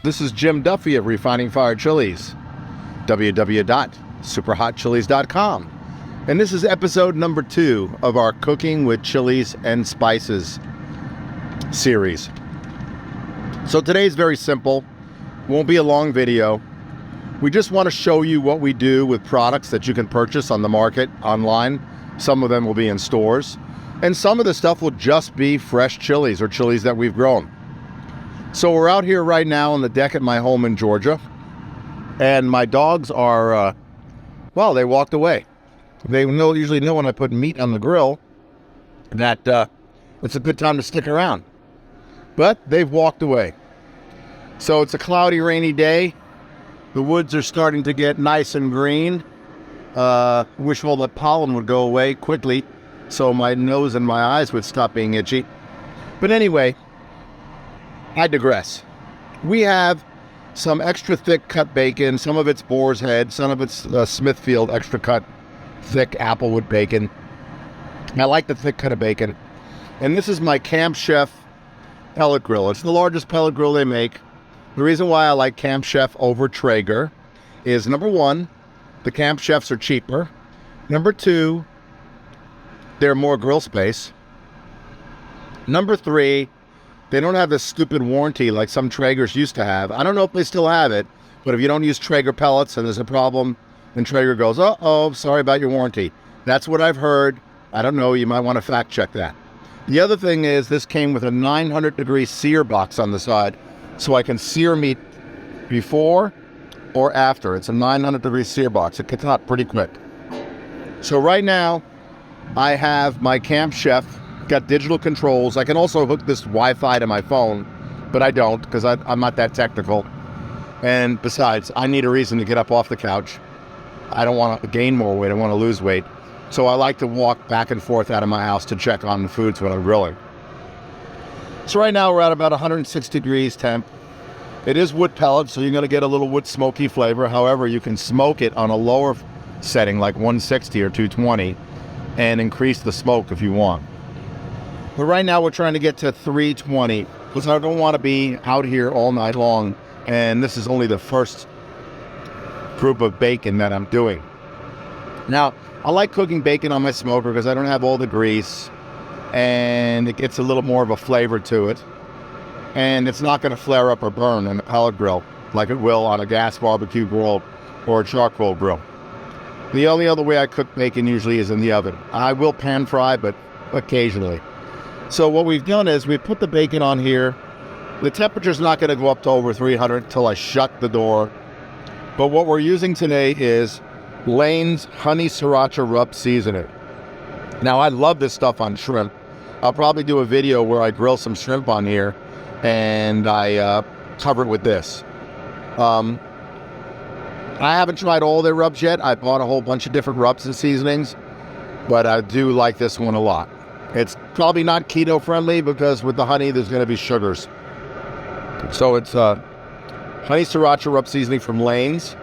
This is Jim Duffy of Refining Fire Chilies, www.superhotchilies.com. And this is episode number 2 of our Cooking with Chilies and Spices series. So today's very simple. Won't be a long video. We just want to show you what we do with products that you can purchase on the market online. Some of them will be in stores. And some of the stuff will just be fresh chilies or chilies that we've grown. So we're out here right now on the deck at my home in Georgia. And my dogs are, well, they walked away. They usually know when I put meat on the grill that it's a good time to stick around. But they've walked away. So it's a cloudy, rainy day. The woods are starting to get nice and green. Wish all the pollen would go away quickly so my nose and my eyes would stop being itchy. But anyway, I digress. We have some extra thick cut bacon. Some of it's Boar's Head. Some of it's Smithfield extra cut thick Applewood bacon. I like the thick cut of bacon. And this is my Camp Chef pellet grill. It's the largest pellet grill they make. The reason why I like Camp Chef over Traeger is, number 1, the Camp Chefs are cheaper. Number 2, they're more grill space. Number 3, they don't have this stupid warranty like some Traegers used to have. I don't know if they still have it, but if you don't use Traeger pellets and there's a problem, then Traeger goes, uh-oh, sorry about your warranty. That's what I've heard. I don't know. You might want to fact check that. The other thing is this came with a 900-degree sear box on the side, so I can sear meat before or after. It's a 900-degree sear box. It gets hot pretty quick. So right now, I have my Camp Chef, got digital controls. I can also hook this Wi-Fi to my phone, but I don't because I'm not that technical. And besides, I need a reason to get up off the couch. I don't want to gain more weight. I want to lose weight. So I like to walk back and forth out of my house to check on the foods when I'm grilling. So right now we're at about 106 degrees temp. It is wood pellet, so you're going to get a little wood smoky flavor. However, you can smoke it on a lower setting like 160 or 220 and increase the smoke if you want. But right now we're trying to get to 320 because I don't want to be out here all night long. And this is only the first group of bacon that I'm doing. Now, I like cooking bacon on my smoker because I don't have all the grease and it gets a little more of a flavor to it. And it's not going to flare up or burn in a pellet grill like it will on a gas barbecue grill or a charcoal grill. The only other way I cook bacon usually is in the oven. I will pan fry, but occasionally. So what we've done is we've put the bacon on here. The temperature's not going to go up to over 300 until I shut the door. But what we're using today is Lane's Honey Sriracha Rub Seasoning. Now, I love this stuff on shrimp. I'll probably do a video where I grill some shrimp on here and I cover it with this. I haven't tried all their rubs yet. I bought a whole bunch of different rubs and seasonings, but I do like this one a lot. It's probably not keto friendly because with the honey there's going to be sugars. So it's Honey Sriracha Rub Seasoning from Lane's.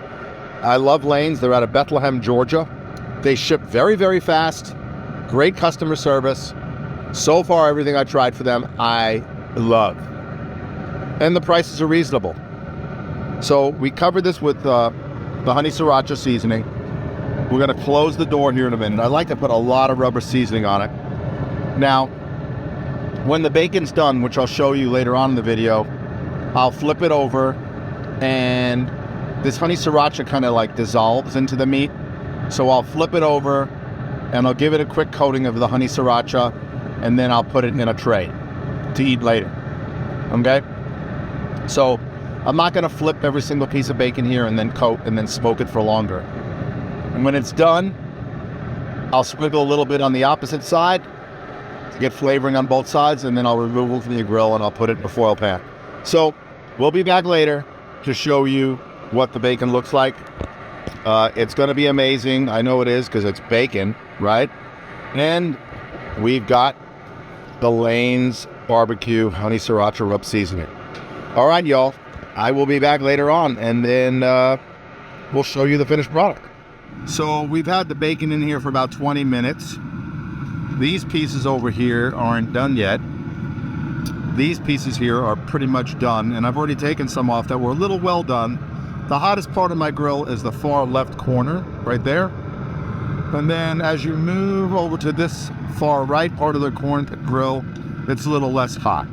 I love Lane's. They're out of Bethlehem, Georgia. They ship very, very fast. Great customer service. So far, everything I tried for them, I love. And the prices are reasonable. So we covered this with the Honey Sriracha seasoning. We're going to close the door here in a minute. I like to put a lot of rubber seasoning on it. Now, when the bacon's done, which I'll show you later on in the video, I'll flip it over and this honey sriracha kind of like dissolves into the meat. So I'll flip it over and I'll give it a quick coating of the honey sriracha and then I'll put it in a tray to eat later. Okay? So I'm not going to flip every single piece of bacon here and then coat and then smoke it for longer. And when it's done, I'll sprinkle a little bit on the opposite side to get flavoring on both sides, and then I'll remove it from the grill and I'll put it in a foil pan. So we'll be back later to show you what the bacon looks like. It's going to be amazing. I know it is because it's bacon, right? And we've got the Lane's Barbecue Honey Sriracha Rub Seasoning. All right, y'all. I will be back later on, and then we'll show you the finished product. So we've had the bacon in here for about 20 minutes. These pieces over here aren't done yet. these pieces here are pretty much done, and I've already taken some off that were a little well done. The hottest part of my grill is the far left corner, right there. And then as you move over to this far right part of the grill, it's a little less hot.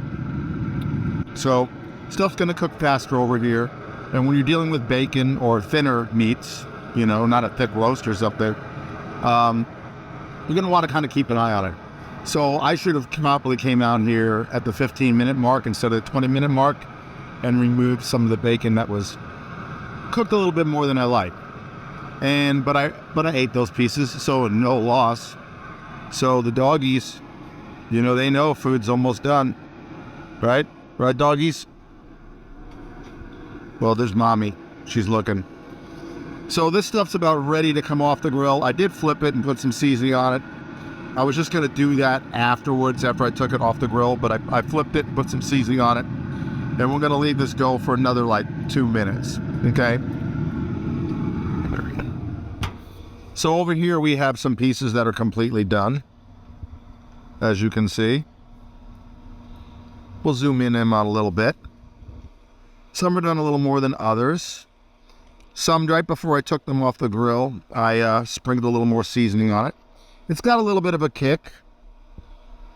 So stuff's gonna cook faster over here. And when you're dealing with bacon or thinner meats, you know, not a thick roast or something, you're gonna wanna kind of keep an eye on it. So I should have probably came out here at the 15-minute mark instead of the 20-minute mark and removed some of the bacon that was cooked a little bit more than I like. But I ate those pieces, so no loss. So the doggies, you know, they know food's almost done, right? Right, doggies? Well, there's mommy. She's looking. So this stuff's about ready to come off the grill. I did flip it and put some seasoning on it. I was just gonna do that afterwards after I took it off the grill, but I flipped it and put some seasoning on it. And we're gonna leave this go for another like 2 minutes, okay? So over here we have some pieces that are completely done, as you can see. We'll zoom in them on a little bit. Some are done a little more than others. Some, right before I took them off the grill, I sprinkled a little more seasoning on it. It's got a little bit of a kick.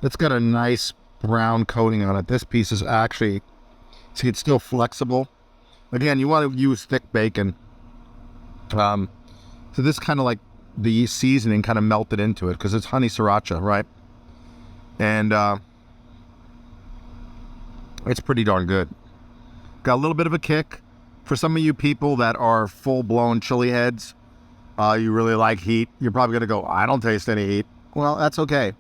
It's got a nice brown coating on it. This piece is actually, see, it's still flexible. Again, you want to use thick bacon. So this kind of like the seasoning kind of melted into it because it's honey sriracha, right? And it's pretty darn good. Got a little bit of a kick. For some of you people that are full-blown chili heads, you really like heat, you're probably going to go, I don't taste any heat. Well, that's okay.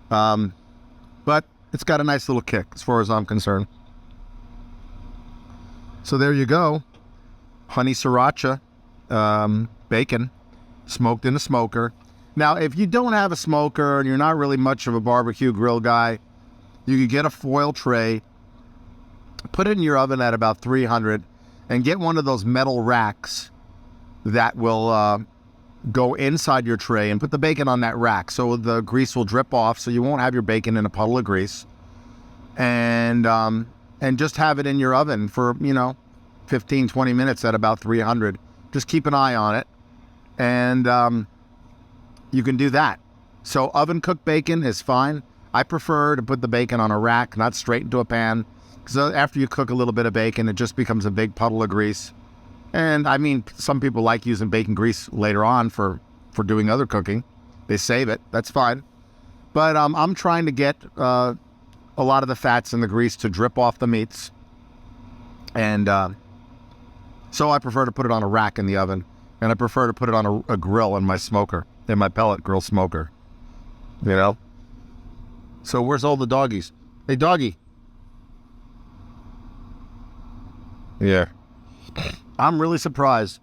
But it's got a nice little kick as far as I'm concerned. So there you go. Honey sriracha bacon smoked in a smoker. Now, if you don't have a smoker and you're not really much of a barbecue grill guy, you could get a foil tray, put it in your oven at about 300, and get one of those metal racks that will go inside your tray and put the bacon on that rack so the grease will drip off so you won't have your bacon in a puddle of grease. And just have it in your oven for, 15, 20 minutes at about 300. Just keep an eye on it. And you can do that. So oven cooked bacon is fine. I prefer to put the bacon on a rack, not straight into a pan. Because after you cook a little bit of bacon, it just becomes a big puddle of grease. And I mean, some people like using bacon grease later on for doing other cooking. They save it. That's fine. But I'm trying to get a lot of the fats and the grease to drip off the meats. And so I prefer to put it on a rack in the oven. And I prefer to put it on a grill in my smoker, in my pellet grill smoker. So where's all the doggies? Hey, doggy. Yeah. I'm really surprised.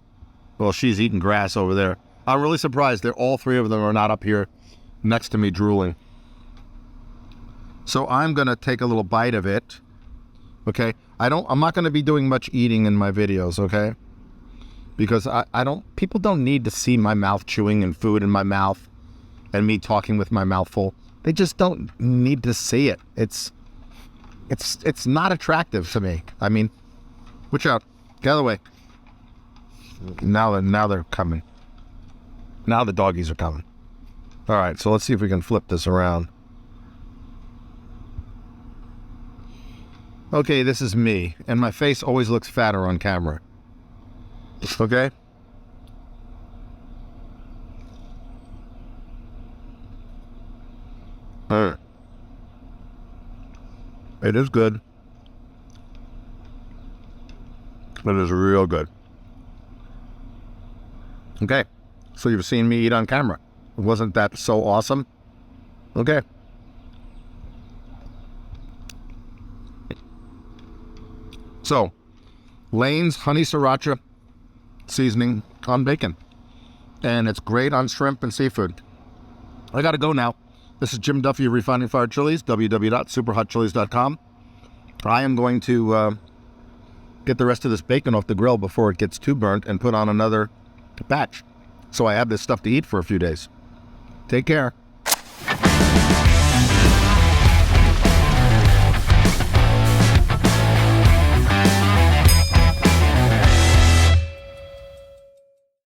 Well, she's eating grass over there. I'm really surprised that all three of them are not up here next to me drooling. So I'm going to take a little bite of it. Okay. I'm not going to be doing much eating in my videos, okay? Because people don't need to see my mouth chewing and food in my mouth and me talking with my mouth full. They just don't need to see it. It's not attractive to me. I mean, watch out. Get out of the way. Now they're coming. Now the doggies are coming. All right, so let's see if we can flip this around. Okay, this is me, and my face always looks fatter on camera. Okay? It is good. It is real good. Okay, so you've seen me eat on camera. Wasn't that so awesome? Okay. So, Lane's Honey Sriracha seasoning on bacon. And it's great on shrimp and seafood. I gotta go now. This is Jim Duffy of Refining Fire Chilies, www.superhotchilies.com. I am going to get the rest of this bacon off the grill before it gets too burnt and put on another batch. So I have this stuff to eat for a few days. Take care.